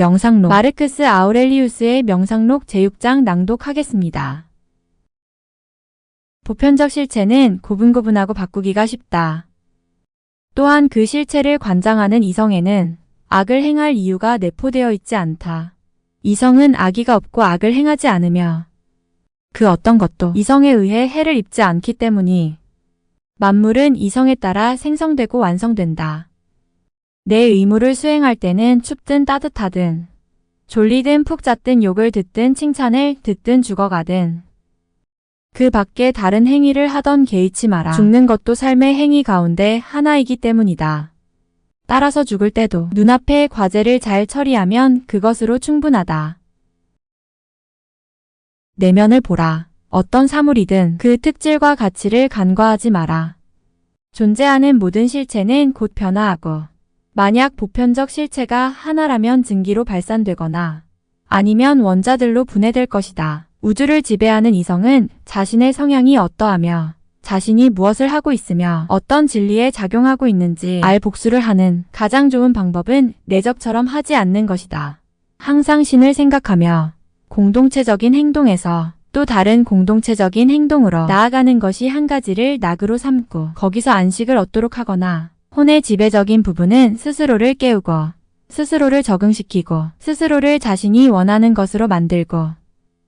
명상록. 마르크스 아우렐리우스의 명상록 제6장 낭독하겠습니다. 보편적 실체는 고분고분하고 바꾸기가 쉽다. 또한 그 실체를 관장하는 이성에는 악을 행할 이유가 내포되어 있지 않다. 이성은 악의가 없고 악을 행하지 않으며 그 어떤 것도 이성에 의해 해를 입지 않기 때문이 만물은 이성에 따라 생성되고 완성된다. 내 의무를 수행할 때는 춥든 따뜻하든 졸리든 푹 잤든 욕을 듣든 칭찬을 듣든 죽어가든 그 밖에 다른 행위를 하던 개의치 마라. 죽는 것도 삶의 행위 가운데 하나이기 때문이다. 따라서 죽을 때도 눈앞의 과제를 잘 처리하면 그것으로 충분하다. 내면을 보라. 어떤 사물이든 그 특질과 가치를 간과하지 마라. 존재하는 모든 실체는 곧 변화하고 만약 보편적 실체가 하나라면 증기로 발산되거나 아니면 원자들로 분해될 것이다. 우주를 지배하는 이성은 자신의 성향이 어떠하며 자신이 무엇을 하고 있으며 어떤 진리에 작용하고 있는지 알 복수를 하는 가장 좋은 방법은 내적처럼 하지 않는 것이다. 항상 신을 생각하며 공동체적인 행동에서 또 다른 공동체적인 행동으로 나아가는 것이 한 가지를 낙으로 삼고 거기서 안식을 얻도록 하거나 혼의 지배적인 부분은 스스로를 깨우고 스스로를 적응시키고 스스로를 자신이 원하는 것으로 만들고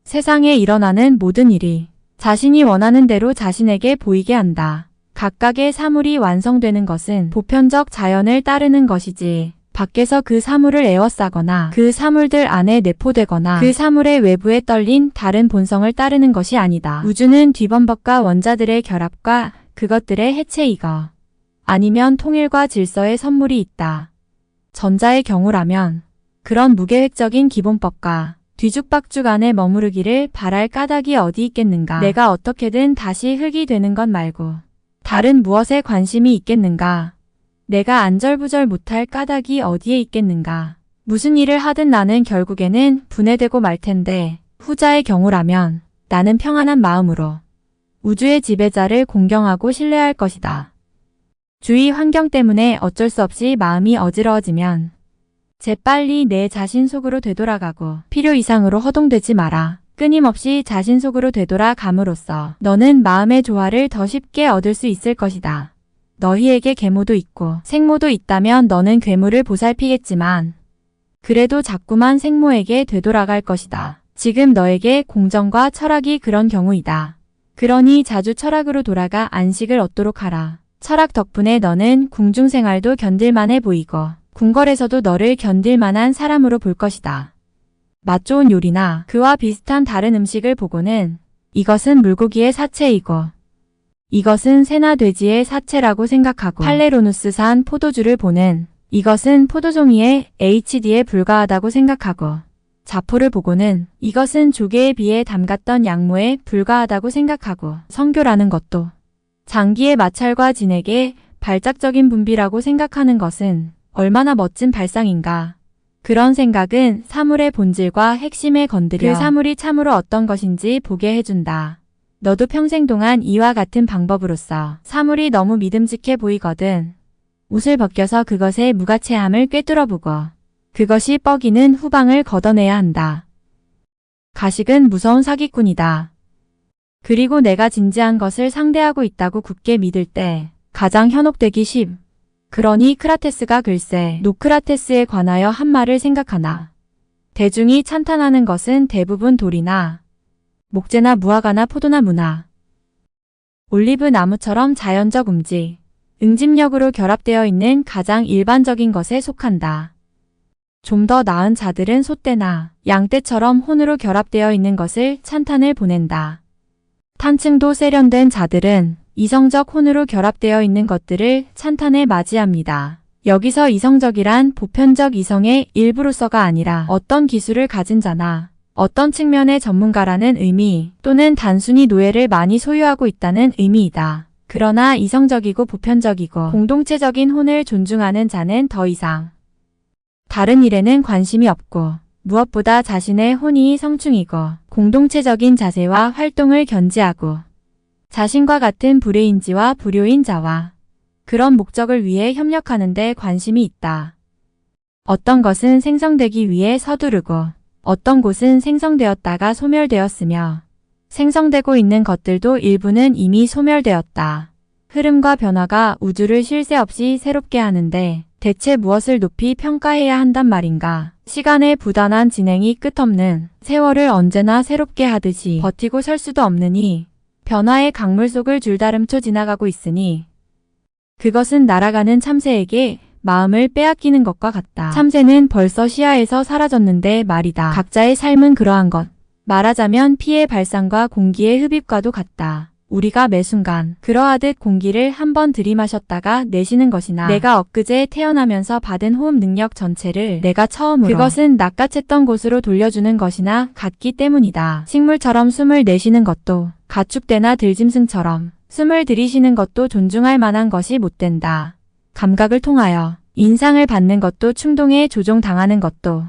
세상에 일어나는 모든 일이 자신이 원하는 대로 자신에게 보이게 한다. 각각의 사물이 완성되는 것은 보편적 자연을 따르는 것이지 밖에서 그 사물을 에워싸거나 그 사물들 안에 내포되거나 그 사물의 외부에 떨린 다른 본성을 따르는 것이 아니다. 우주는 뒤범벅과 원자들의 결합과 그것들의 해체이거 아니면 통일과 질서의 선물이 있다. 전자의 경우라면 그런 무계획적인 기본법과 뒤죽박죽 안에 머무르기를 바랄 까닭이 어디 있겠는가. 내가 어떻게든 다시 흙이 되는 것 말고 다른 무엇에 관심이 있겠는가. 내가 안절부절 못할 까닭이 어디에 있겠는가. 무슨 일을 하든 나는 결국에는 분해되고 말 텐데 후자의 경우라면 나는 평안한 마음으로 우주의 지배자를 공경하고 신뢰할 것이다. 주위 환경 때문에 어쩔 수 없이 마음이 어지러워지면 재빨리 내 자신 속으로 되돌아가고 필요 이상으로 허동되지 마라. 끊임없이 자신 속으로 되돌아감으로써 너는 마음의 조화를 더 쉽게 얻을 수 있을 것이다. 너희에게 계모도 있고 생모도 있다면 너는 괴물을 보살피겠지만 그래도 자꾸만 생모에게 되돌아갈 것이다. 지금 너에게 공정과 철학이 그런 경우이다. 그러니 자주 철학으로 돌아가 안식을 얻도록 하라. 철학 덕분에 너는 궁중생활도 견딜만해 보이고 궁궐에서도 너를 견딜만한 사람으로 볼 것이다. 맛 좋은 요리나 그와 비슷한 다른 음식을 보고는 이것은 물고기의 사체이고 이것은 새나 돼지의 사체라고 생각하고 팔레로누스산 포도주를 보는 이것은 포도종이의 HD에 불과하다고 생각하고 자포를 보고는 이것은 조개에 비해 담갔던 양모에 불과하다고 생각하고 성교라는 것도 장기의 마찰과 진액의 발작적인 분비라고 생각하는 것은 얼마나 멋진 발상인가. 그런 생각은 사물의 본질과 핵심에 건드려 그 사물이 참으로 어떤 것인지 보게 해준다. 너도 평생 동안 이와 같은 방법으로써 사물이 너무 믿음직해 보이거든 옷을 벗겨서 그것의 무가체함을 꿰뚫어보고 그것이 뻐기는 후방을 걷어내야 한다. 가식은 무서운 사기꾼이다. 그리고 내가 진지한 것을 상대하고 있다고 굳게 믿을 때 가장 현혹되기 쉽. 그러니 크라테스가 글쎄 노크라테스에 관하여 한 말을 생각하나. 대중이 찬탄하는 것은 대부분 돌이나 목재나 무화과나 포도나 무나 올리브 나무처럼 자연적 응집력으로 결합되어 있는 가장 일반적인 것에 속한다. 좀 더 나은 자들은 소떼나 양떼처럼 혼으로 결합되어 있는 것을 찬탄을 보낸다. 탄층도 세련된 자들은 이성적 혼으로 결합되어 있는 것들을 찬탄에 맞이합니다. 여기서 이성적이란 보편적 이성의 일부로서가 아니라 어떤 기술을 가진 자나 어떤 측면의 전문가라는 의미 또는 단순히 노예를 많이 소유하고 있다는 의미이다. 그러나 이성적이고 보편적이고 공동체적인 혼을 존중하는 자는 더 이상 다른 일에는 관심이 없고 무엇보다 자신의 혼이 성충이고 공동체적인 자세와 활동을 견지하고 자신과 같은 불의인지와 불효인 자와 그런 목적을 위해 협력하는 데 관심이 있다. 어떤 것은 생성되기 위해 서두르고 어떤 곳은 생성되었다가 소멸되었으며 생성되고 있는 것들도 일부는 이미 소멸되었다. 흐름과 변화가 우주를 쉴 새 없이 새롭게 하는데 대체 무엇을 높이 평가해야 한단 말인가? 시간의 부단한 진행이 끝없는 세월을 언제나 새롭게 하듯이 버티고 설 수도 없느니 변화의 강물 속을 줄다름쳐 지나가고 있으니 그것은 날아가는 참새에게 마음을 빼앗기는 것과 같다. 참새는 벌써 시야에서 사라졌는데 말이다. 각자의 삶은 그러한 것. 말하자면 피의 발산과 공기의 흡입과도 같다. 우리가 매 순간 그러하듯 공기를 한번 들이마셨다가 내쉬는 것이나 내가 엊그제 태어나면서 받은 호흡 능력 전체를 내가 처음으로 그것은 낚아챘던 곳으로 돌려주는 것이나 같기 때문이다. 식물처럼 숨을 내쉬는 것도 가축대나 들짐승처럼 숨을 들이쉬는 것도 존중할 만한 것이 못된다. 감각을 통하여 인상을 받는 것도 충동에 조종당하는 것도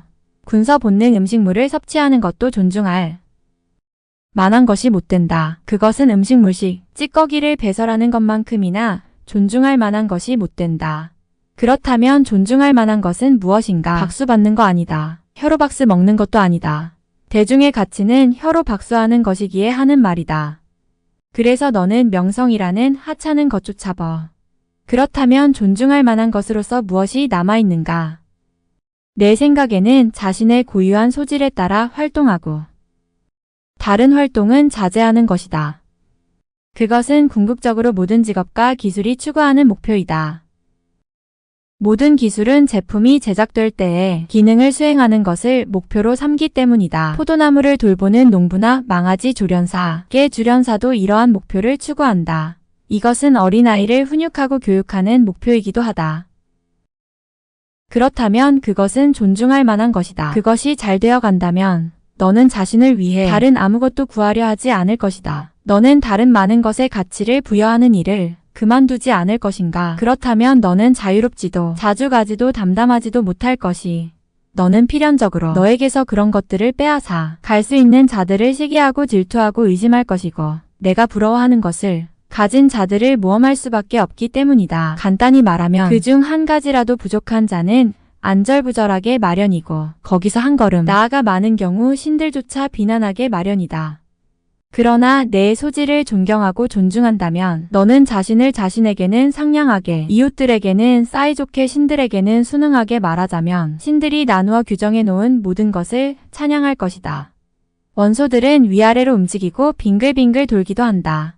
군서 본능 음식물을 섭취하는 것도 존중할 만한 것이 못된다. 그것은 음식물식, 찌꺼기를 배설하는 것만큼이나 존중할 만한 것이 못된다. 그렇다면 존중할 만한 것은 무엇인가? 박수 받는 거 아니다. 혀로 박수 먹는 것도 아니다. 대중의 가치는 혀로 박수하는 것이기에 하는 말이다. 그래서 너는 명성이라는 하찮은 것 쫓아버. 그렇다면 존중할 만한 것으로서 무엇이 남아있는가? 내 생각에는 자신의 고유한 소질에 따라 활동하고 다른 활동은 자제하는 것이다. 그것은 궁극적으로 모든 직업과 기술이 추구하는 목표이다. 모든 기술은 제품이 제작될 때에 기능을 수행하는 것을 목표로 삼기 때문이다. 포도나무를 돌보는 농부나 망아지 조련사, 개 주련사도 이러한 목표를 추구한다. 이것은 어린아이를 훈육하고 교육하는 목표이기도 하다. 그렇다면 그것은 존중할 만한 것이다. 그것이 잘 되어 간다면 너는 자신을 위해 다른 아무것도 구하려 하지 않을 것이다. 너는 다른 많은 것에 가치를 부여하는 일을 그만두지 않을 것인가? 그렇다면 너는 자유롭지도 자주 가지도 담담하지도 못할 것이 너는 필연적으로 너에게서 그런 것들을 빼앗아 갈 수 있는 자들을 시기하고 질투하고 의심할 것이고 내가 부러워하는 것을 가진 자들을 모험할 수밖에 없기 때문이다. 간단히 말하면 그중 한 가지라도 부족한 자는 안절부절하게 마련이고 거기서 한 걸음 나아가 많은 경우 신들조차 비난하게 마련이다. 그러나 내 소질을 존경하고 존중한다면 너는 자신을 자신에게는 상냥하게, 이웃들에게는 사이좋게, 신들에게는 순응하게, 말하자면 신들이 나누어 규정해 놓은 모든 것을 찬양할 것이다. 원소들은 위아래로 움직이고 빙글빙글 돌기도 한다.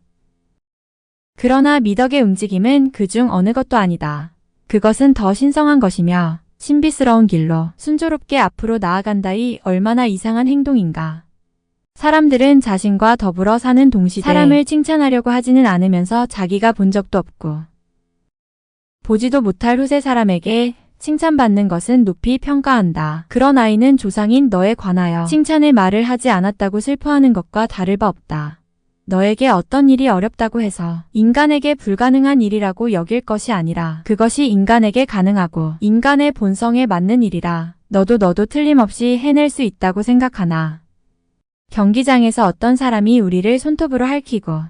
그러나 미덕의 움직임은 그중 어느 것도 아니다. 그것은 더 신성한 것이며 신비스러운 길로 순조롭게 앞으로 나아간다이 얼마나 이상한 행동인가. 사람들은 자신과 더불어 사는 동시대 사람을 칭찬하려고 하지는 않으면서 자기가 본 적도 없고 보지도 못할 후세 사람에게 칭찬받는 것은 높이 평가한다. 그런 아이는 조상인 너에 관하여 칭찬의 말을 하지 않았다고 슬퍼하는 것과 다를 바 없다. 너에게 어떤 일이 어렵다고 해서 인간에게 불가능한 일이라고 여길 것이 아니라 그것이 인간에게 가능하고 인간의 본성에 맞는 일이라 너도 틀림없이 해낼 수 있다고 생각하나 경기장에서 어떤 사람이 우리를 손톱으로 핥히고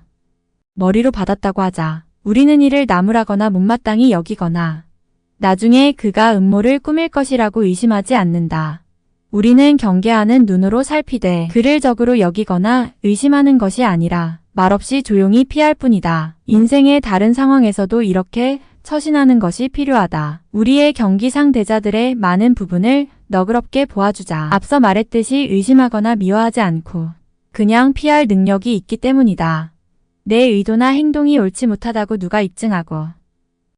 머리로 받았다고 하자 우리는 이를 나무라거나 못마땅히 여기거나 나중에 그가 음모를 꾸밀 것이라고 의심하지 않는다. 우리는 경계하는 눈으로 살피되 그를 적으로 여기거나 의심하는 것이 아니라 말없이 조용히 피할 뿐이다. 인생의 다른 상황에서도 이렇게 처신하는 것이 필요하다. 우리의 경기상대자들의 많은 부분을 너그럽게 보아주자. 앞서 말했듯이 의심하거나 미워하지 않고 그냥 피할 능력이 있기 때문이다. 내 의도나 행동이 옳지 못하다고 누가 입증하고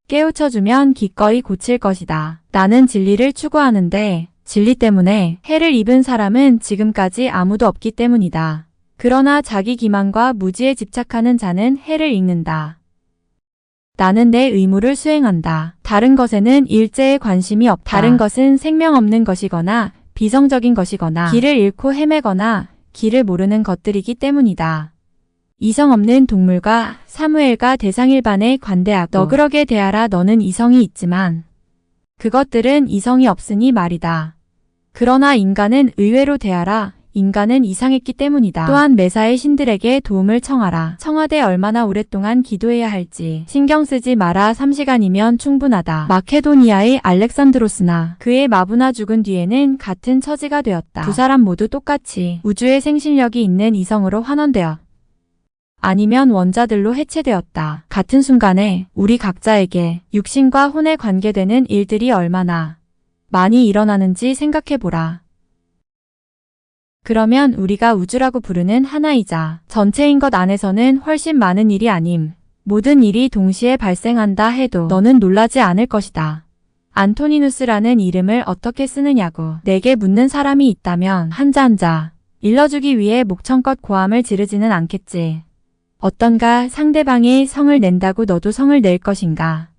깨우쳐주면 기꺼이 고칠 것이다. 나는 진리를 추구하는데 진리 때문에 해를 입은 사람은 지금까지 아무도 없기 때문이다. 그러나 자기 기만과 무지에 집착하는 자는 해를 입는다. 나는 내 의무를 수행한다. 다른 것에는 일제에 관심이 없다. 다른 것은 생명 없는 것이거나 비성적인 것이거나 길을 잃고 헤매거나 길을 모르는 것들이기 때문이다. 이성 없는 동물과 사무엘과 대상일반에 관대하고 너그러게 대하라. 너는 이성이 있지만 그것들은 이성이 없으니 말이다. 그러나 인간은 의외로 대하라. 인간은 이상했기 때문이다. 또한 매사의 신들에게 도움을 청하라. 청하되 얼마나 오랫동안 기도해야 할지 신경 쓰지 마라. 3시간이면 충분하다. 마케도니아의 알렉산드로스나 그의 마부나 죽은 뒤에는 같은 처지가 되었다. 두 사람 모두 똑같이 우주의 생신력이 있는 이성으로 환원되었다. 아니면 원자들로 해체되었다. 같은 순간에 우리 각자에게 육신과 혼에 관계되는 일들이 얼마나 많이 일어나는지 생각해보라. 그러면 우리가 우주라고 부르는 하나이자 전체인 것 안에서는 훨씬 많은 일이 아님. 모든 일이 동시에 발생한다 해도 너는 놀라지 않을 것이다. 안토니누스라는 이름을 어떻게 쓰느냐고 내게 묻는 사람이 있다면 한자 일러주기 위해 목청껏 고함을 지르지는 않겠지. 어떤가 상대방의 성을 낸다고 너도 성을 낼 것인가?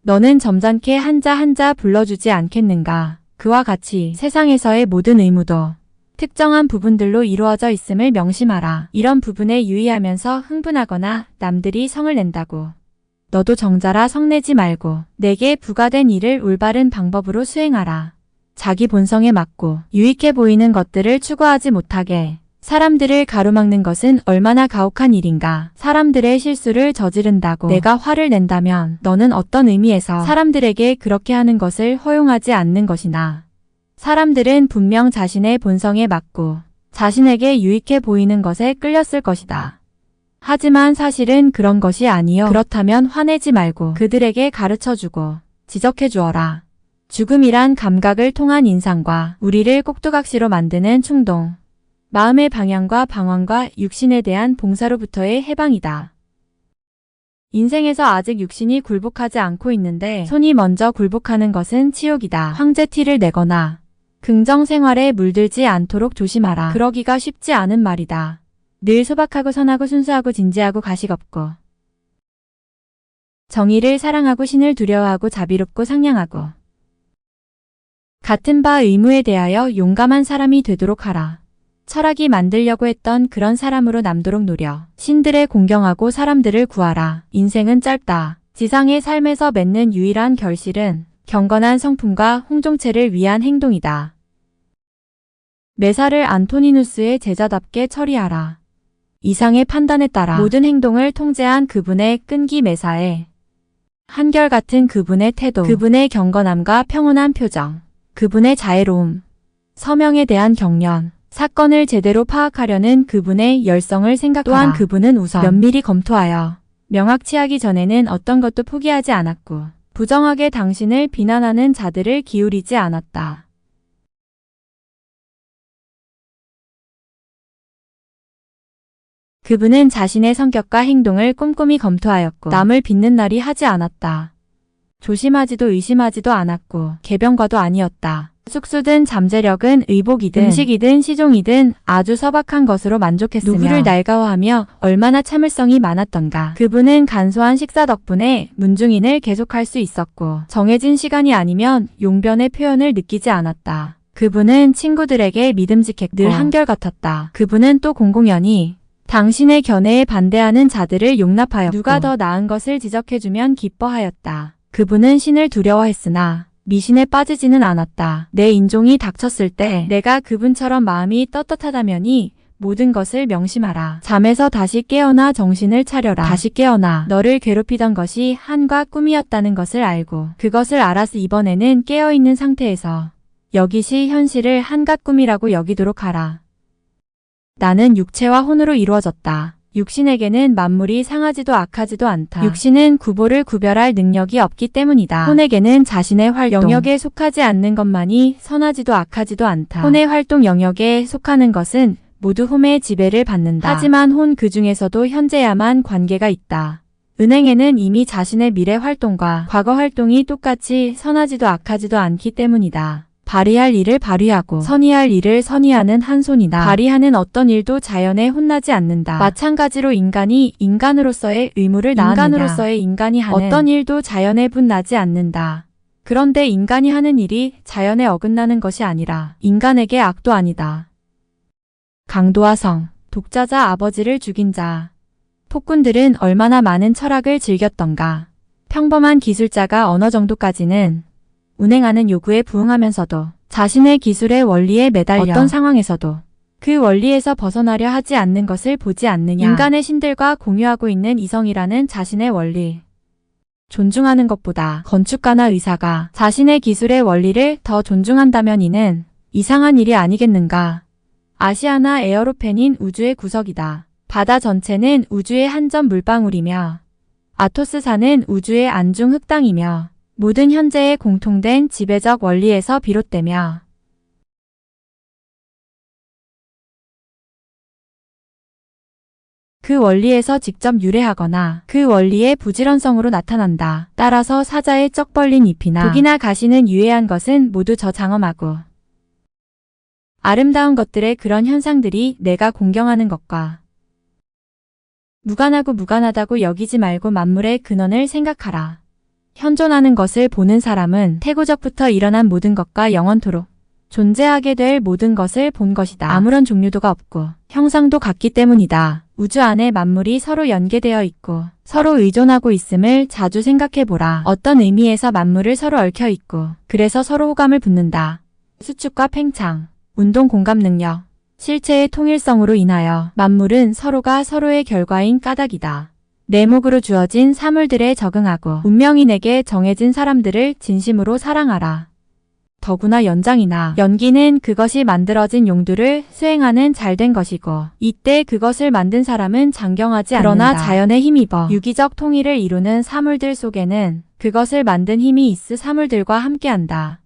너는 점잖게 한자 불러주지 않겠는가? 그와 같이 세상에서의 모든 의무도 특정한 부분들로 이루어져 있음을 명심하라. 이런 부분에 유의하면서 흥분하거나 남들이 성을 낸다고 너도 정자라 성내지 말고 내게 부과된 일을 올바른 방법으로 수행하라. 자기 본성에 맞고 유익해 보이는 것들을 추구하지 못하게 사람들을 가로막는 것은 얼마나 가혹한 일인가. 사람들의 실수를 저지른다고 내가 화를 낸다면 너는 어떤 의미에서 사람들에게 그렇게 하는 것을 허용하지 않는 것이나 사람들은 분명 자신의 본성에 맞고 자신에게 유익해 보이는 것에 끌렸을 것이다. 하지만 사실은 그런 것이 아니요. 그렇다면 화내지 말고 그들에게 가르쳐주고 지적해 주어라. 죽음이란 감각을 통한 인상과 우리를 꼭두각시로 만드는 충동, 마음의 방향과 방황과 육신에 대한 봉사로부터의 해방이다. 인생에서 아직 육신이 굴복하지 않고 있는데 손이 먼저 굴복하는 것은 치욕이다. 황제 티를 내거나 긍정 생활에 물들지 않도록 조심하라. 그러기가 쉽지 않은 말이다. 늘 소박하고 선하고 순수하고 진지하고 가식 없고 정의를 사랑하고 신을 두려워하고 자비롭고 상냥하고 같은 바 의무에 대하여 용감한 사람이 되도록 하라. 철학이 만들려고 했던 그런 사람으로 남도록 노려. 신들에 공경하고 사람들을 구하라. 인생은 짧다. 지상의 삶에서 맺는 유일한 결실은 경건한 성품과 홍종체를 위한 행동이다. 매사를 안토니누스의 제자답게 처리하라. 이상의 판단에 따라 모든 행동을 통제한 그분의 끈기 매사에 한결같은 그분의 태도, 그분의 경건함과 평온한 표정, 그분의 자애로움, 서명에 대한 경련, 사건을 제대로 파악하려는 그분의 열성을 생각하라. 또한 그분은 우선 면밀히 검토하여 명확치하기 전에는 어떤 것도 포기하지 않았고 부정하게 당신을 비난하는 자들을 기울이지 않았다. 그분은 자신의 성격과 행동을 꼼꼼히 검토하였고 남을 빚는 날이 하지 않았다. 조심하지도 의심하지도 않았고 개병과도 아니었다. 숙수든 잠재력은 의복이든 음식이든 시종이든 아주 서박한 것으로 만족했으며 누구를 날가워하며 얼마나 참을성이 많았던가. 그분은 간소한 식사 덕분에 문중인을 계속할 수 있었고 정해진 시간이 아니면 용변의 표현을 느끼지 않았다. 그분은 친구들에게 믿음직했고 늘 한결같았다. 그분은 또 공공연히 당신의 견해에 반대하는 자들을 용납하였고 누가 더 나은 것을 지적해주면 기뻐하였다. 그분은 신을 두려워했으나 미신에 빠지지는 않았다. 내 인종이 닥쳤을 때 내가 그분처럼 마음이 떳떳하다면이 모든 것을 명심하라. 잠에서 다시 깨어나 정신을 차려라. 다시 깨어나 너를 괴롭히던 것이 한과 꿈이었다는 것을 알고 그것을 알아서 이번에는 깨어있는 상태에서 여기시 현실을 한과 꿈이라고 여기도록 하라. 나는 육체와 혼으로 이루어졌다. 육신에게는 만물이 상하지도 악하지도 않다. 육신은 구보를 구별할 능력이 없기 때문이다. 혼에게는 자신의 활동 영역에 속하지 않는 것만이 선하지도 악하지도 않다. 혼의 활동 영역에 속하는 것은 모두 홈의 지배를 받는다. 하지만 혼 그 중에서도 현재야만 관계가 있다. 은행에는 이미 자신의 미래 활동과 과거 활동이 똑같이 선하지도 악하지도 않기 때문이다. 발휘할 일을 발휘하고 선의할 일을 선의하는 한 손이다. 발휘하는 어떤 일도 자연에 혼나지 않는다. 마찬가지로 인간이 인간으로서의 의무를 다하느냐 인간으로서의 인간이 하는 어떤 일도 자연에 분나지 않는다. 그런데 인간이 하는 일이 자연에 어긋나는 것이 아니라 인간에게 악도 아니다. 강도와 성, 독자자 아버지를 죽인 자. 폭군들은 얼마나 많은 철학을 즐겼던가. 평범한 기술자가 어느 정도까지는 운행하는 요구에 부응하면서도 자신의 기술의 원리에 매달려 어떤 상황에서도 그 원리에서 벗어나려 하지 않는 것을 보지 않느냐. 인간의 신들과 공유하고 있는 이성이라는 자신의 원리. 존중하는 것보다 건축가나 의사가 자신의 기술의 원리를 더 존중한다면 이는 이상한 일이 아니겠는가. 아시아나 에어로펜인 우주의 구석이다. 바다 전체는 우주의 한 점 물방울이며 아토스산은 우주의 안중 흙땅이며 모든 현재의 공통된 지배적 원리에서 비롯되며 그 원리에서 직접 유래하거나 그 원리의 부지런성으로 나타난다. 따라서 사자의 쩍 벌린 잎이나 독이나 가시는 유해한 것은 모두 저장엄하고 아름다운 것들의 그런 현상들이 내가 공경하는 것과 무관하고 무관하다고 여기지 말고 만물의 근원을 생각하라. 현존하는 것을 보는 사람은 태고적부터 일어난 모든 것과 영원토록 존재하게 될 모든 것을 본 것이다. 아무런 종류도가 없고 형상도 같기 때문이다. 우주 안에 만물이 서로 연계되어 있고 서로 의존하고 있음을 자주 생각해보라. 어떤 의미에서 만물을 서로 얽혀 있고 그래서 서로 호감을 붙는다. 수축과 팽창, 운동 공감 능력, 실체의 통일성으로 인하여 만물은 서로가 서로의 결과인 까닭이다. 내 몫으로 주어진 사물들에 적응하고 운명이 내게 정해진 사람들을 진심으로 사랑하라. 더구나 연장이나 연기는 그것이 만들어진 용도를 수행하는 잘된 것이고 이때 그것을 만든 사람은 장경하지 않는다. 그러나 자연에 힘입어 유기적 통일을 이루는 사물들 속에는 그것을 만든 힘이 있으 사물들과 함께한다.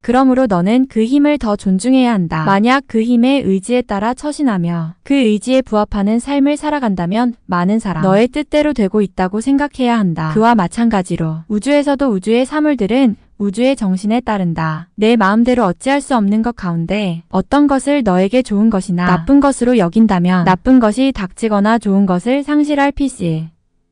그러므로 너는 그 힘을 더 존중해야 한다. 만약 그 힘의 의지에 따라 처신하며 그 의지에 부합하는 삶을 살아간다면 많은 사람, 너의 뜻대로 되고 있다고 생각해야 한다. 그와 마찬가지로 우주에서도 우주의 사물들은 우주의 정신에 따른다. 내 마음대로 어찌할 수 없는 것 가운데 어떤 것을 너에게 좋은 것이나 나쁜 것으로 여긴다면 나쁜 것이 닥치거나 좋은 것을 상실할 필시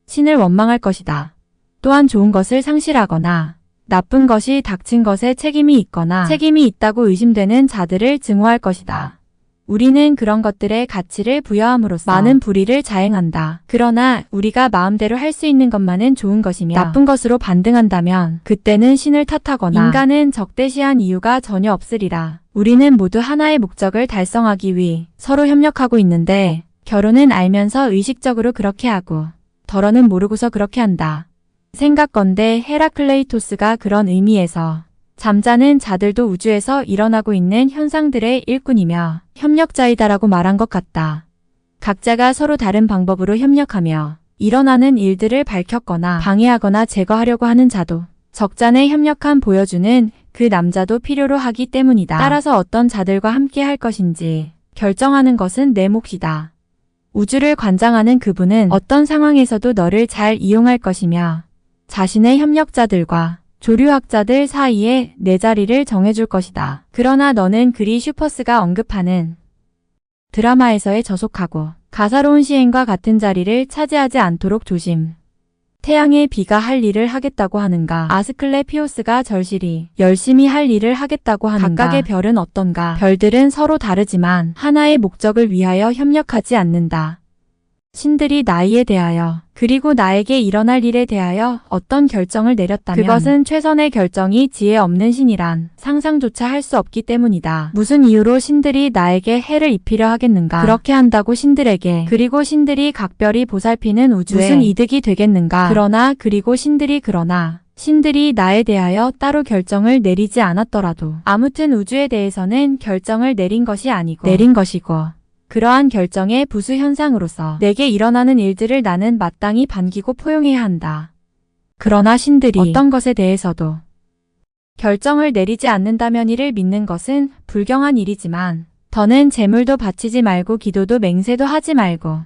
신을 원망할 것이다. 또한 좋은 것을 상실하거나 나쁜 것이 닥친 것에 책임이 있거나 책임이 있다고 의심되는 자들을 증오할 것이다. 우리는 그런 것들의 가치를 부여함으로써 많은 불의를 자행한다. 그러나 우리가 마음대로 할 수 있는 것만은 좋은 것이며 나쁜 것으로 반등한다면 그때는 신을 탓하거나 인간은 적대시한 이유가 전혀 없으리라. 우리는 모두 하나의 목적을 달성하기 위해 서로 협력하고 있는데 결혼은 알면서 의식적으로 그렇게 하고 덜어는 모르고서 그렇게 한다. 생각건대 헤라클레이토스가 그런 의미에서 잠자는 자들도 우주에서 일어나고 있는 현상들의 일꾼이며 협력자이다라고 말한 것 같다. 각자가 서로 다른 방법으로 협력하며 일어나는 일들을 밝혔거나 방해하거나 제거하려고 하는 자도 적잖에 협력한 보여주는 그 남자도 필요로 하기 때문이다. 따라서 어떤 자들과 함께 할 것인지 결정하는 것은 내 몫이다. 우주를 관장하는 그분은 어떤 상황에서도 너를 잘 이용할 것이며 자신의 협력자들과 조류학자들 사이에 내 자리를 정해줄 것이다. 그러나 너는 그리 슈퍼스가 언급하는 드라마에서의 저속하고 가사로운 시행과 같은 자리를 차지하지 않도록 조심. 태양의 비가 할 일을 하겠다고 하는가? 아스클레피오스가 절실히 열심히 할 일을 하겠다고 하는가? 각각의 별은 어떤가? 별들은 서로 다르지만 하나의 목적을 위하여 협력하지 않는다. 신들이 나에 대하여 그리고 나에게 일어날 일에 대하여 어떤 결정을 내렸다면 그것은 최선의 결정이 지혜 없는 신이란 상상조차 할 수 없기 때문이다. 무슨 이유로 신들이 나에게 해를 입히려 하겠는가? 그렇게 한다고 신들에게 그리고 신들이 각별히 보살피는 우주에 무슨 이득이 되겠는가? 그리고 신들이 나에 대하여 따로 결정을 내리지 않았더라도 아무튼 우주에 대해서는 결정을 내린 것이고 그러한 결정의 부수 현상으로서 내게 일어나는 일들을 나는 마땅히 반기고 포용해야 한다. 그러나 신들이 어떤 것에 대해서도 결정을 내리지 않는다면 이를 믿는 것은 불경한 일이지만 더는 제물도 바치지 말고 기도도 맹세도 하지 말고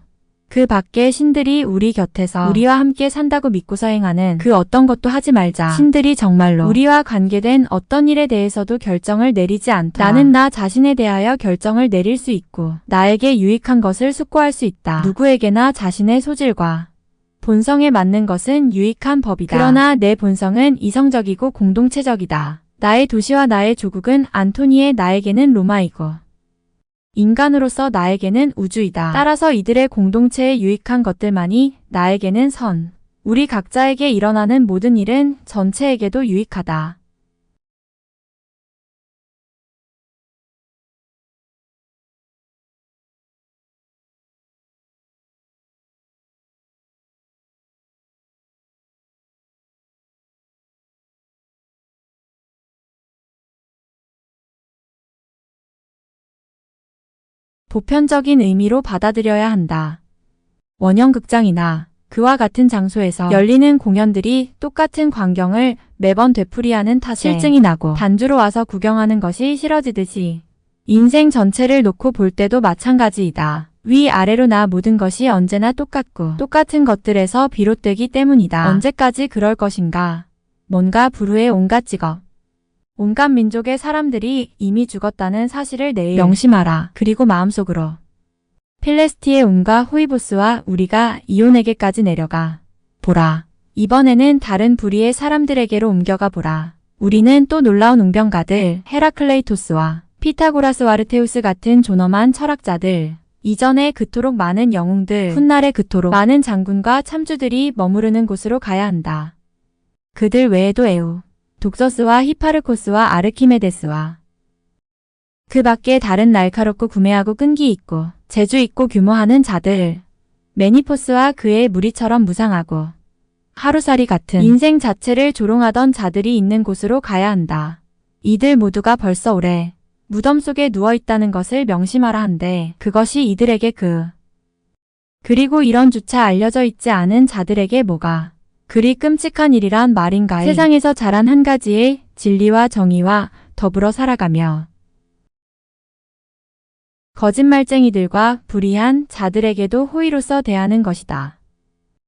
그 밖에 신들이 우리 곁에서 우리와 함께 산다고 믿고서 행하는 그 어떤 것도 하지 말자. 신들이 정말로 우리와 관계된 어떤 일에 대해서도 결정을 내리지 않더라. 나는 나 자신에 대하여 결정을 내릴 수 있고 나에게 유익한 것을 숙고할 수 있다. 누구에게나 자신의 소질과 본성에 맞는 것은 유익한 법이다. 그러나 내 본성은 이성적이고 공동체적이다. 나의 도시와 나의 조국은 안토니의 나에게는 로마이고 인간으로서 나에게는 우주이다. 따라서 이들의 공동체에 유익한 것들만이 나에게는 선. 우리 각자에게 일어나는 모든 일은 전체에게도 유익하다. 보편적인 의미로 받아들여야 한다. 원형극장이나 그와 같은 장소에서 열리는 공연들이 똑같은 광경을 매번 되풀이하는 탓에 실증이 나고 단주로 와서 구경하는 것이 싫어지듯이 인생 전체를 놓고 볼 때도 마찬가지이다. 위아래로 나 모든 것이 언제나 똑같고 똑같은 것들에서 비롯되기 때문이다. 언제까지 그럴 것인가? 뭔가 불후의 온갖 직업, 온갖 민족의 사람들이 이미 죽었다는 사실을 내일 명심하라. 그리고 마음속으로 필레스티의 운과 호이보스와 우리가 이온에게까지 내려가 보라. 이번에는 다른 부리의 사람들에게로 옮겨가 보라. 우리는 또 놀라운 웅변가들 헤라클레이토스와 피타고라스 와르테우스 같은 존엄한 철학자들, 이전에 그토록 많은 영웅들, 훗날에 그토록 많은 장군과 참주들이 머무르는 곳으로 가야 한다. 그들 외에도 에우, 독서스와 히파르코스와 아르키메데스와 그 밖에 다른 날카롭고 구매하고 끈기 있고 재주 있고 규모하는 자들, 매니포스와 그의 무리처럼 무상하고 하루살이 같은 인생 자체를 조롱하던 자들이 있는 곳으로 가야 한다. 이들 모두가 벌써 오래 무덤 속에 누워있다는 것을 명심하라 한데 그것이 이들에게 그리고 이런 주차 알려져 있지 않은 자들에게 뭐가 그리 끔찍한 일이란 말인가요? 세상에서 자란 한 가지의 진리와 정의와 더불어 살아가며 거짓말쟁이들과 불의한 자들에게도 호의로서 대하는 것이다.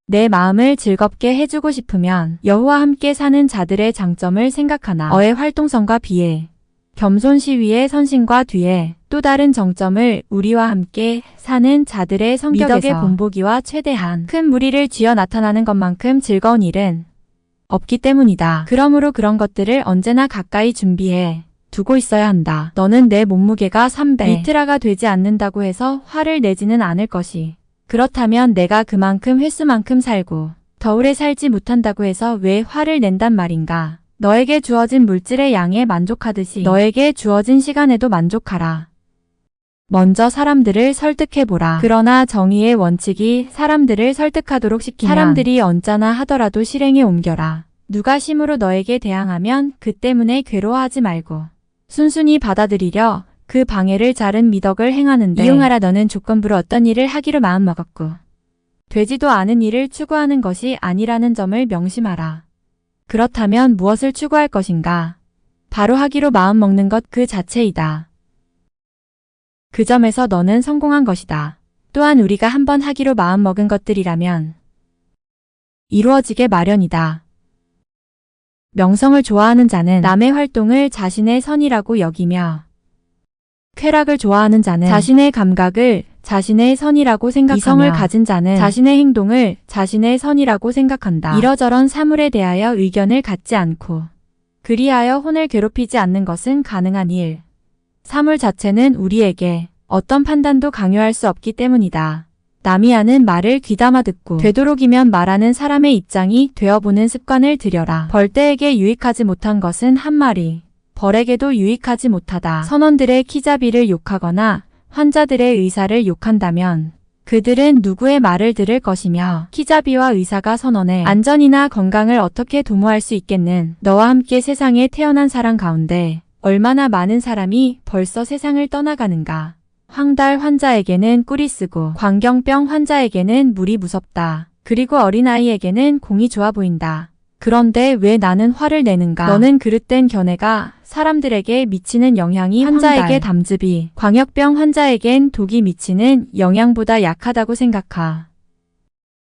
내 마음을 즐겁게 해주고 싶으면 여호와 함께 사는 자들의 장점을 생각하나 어의 활동성과 비해 겸손시 위에 선심과 뒤에 또 다른 정점을 우리와 함께 사는 자들의 성격에서 미덕의 본보기와 최대한 큰 무리를 쥐어 나타나는 것만큼 즐거운 일은 없기 때문이다. 그러므로 그런 것들을 언제나 가까이 준비해 두고 있어야 한다. 너는 내 몸무게가 300 리트라가 되지 않는다고 해서 화를 내지는 않을 것이. 그렇다면 내가 그만큼 횟수만큼 살고 더 오래 살지 못한다고 해서 왜 화를 낸단 말인가? 너에게 주어진 물질의 양에 만족하듯이 너에게 주어진 시간에도 만족하라. 먼저 사람들을 설득해보라. 그러나 정의의 원칙이 사람들을 설득하도록 시키면 사람들이 언짢아 하더라도 실행에 옮겨라. 누가 심으로 너에게 대항하면 그 때문에 괴로워하지 말고 순순히 받아들이려 그 방해를 자른 미덕을 행하는데 이용하라. 너는 조건부로 어떤 일을 하기로 마음먹었고 되지도 않은 일을 추구하는 것이 아니라는 점을 명심하라. 그렇다면 무엇을 추구할 것인가? 바로 하기로 마음먹는 것 그 자체이다. 그 점에서 너는 성공한 것이다. 또한 우리가 한번 하기로 마음먹은 것들이라면 이루어지게 마련이다. 명성을 좋아하는 자는 남의 활동을 자신의 선이라고 여기며 쾌락을 좋아하는 자는 자신의 감각을 자신의 선이라고 생각하며 이성을 가진 자는 자신의 행동을 자신의 선이라고 생각한다. 이러저런 사물에 대하여 의견을 갖지 않고 그리하여 혼을 괴롭히지 않는 것은 가능한 일. 사물 자체는 우리에게 어떤 판단도 강요할 수 없기 때문이다. 남이 하는 말을 귀담아 듣고 되도록이면 말하는 사람의 입장이 되어보는 습관을 들여라. 벌떼에게 유익하지 못한 것은 한 마리, 벌에게도 유익하지 못하다. 선원들의 키자비를 욕하거나 환자들의 의사를 욕한다면 그들은 누구의 말을 들을 것이며 키자비와 의사가 선원의 안전이나 건강을 어떻게 도모할 수 있겠는? 너와 함께 세상에 태어난 사람 가운데 얼마나 많은 사람이 벌써 세상을 떠나가는가? 황달 환자에게는 꿀이 쓰고 광경병 환자에게는 물이 무섭다. 그리고 어린아이에게는 공이 좋아 보인다. 그런데 왜 나는 화를 내는가? 너는 그릇된 견해가 사람들에게 미치는 영향이 환자에게 담즙이, 광역병 환자에겐 독이 미치는 영향보다 약하다고 생각하.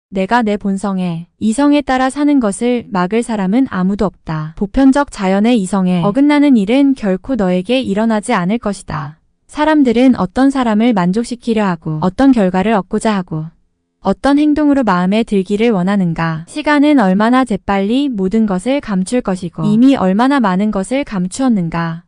내가 내 본성에, 이성에 따라 사는 것을 막을 사람은 아무도 없다. 보편적 자연의 이성에 어긋나는 일은 결코 너에게 일어나지 않을 것이다. 사람들은 어떤 사람을 만족시키려 하고 어떤 결과를 얻고자 하고 어떤 행동으로 마음에 들기를 원하는가? 시간은 얼마나 재빨리 모든 것을 감출 것이고 이미 얼마나 많은 것을 감추었는가?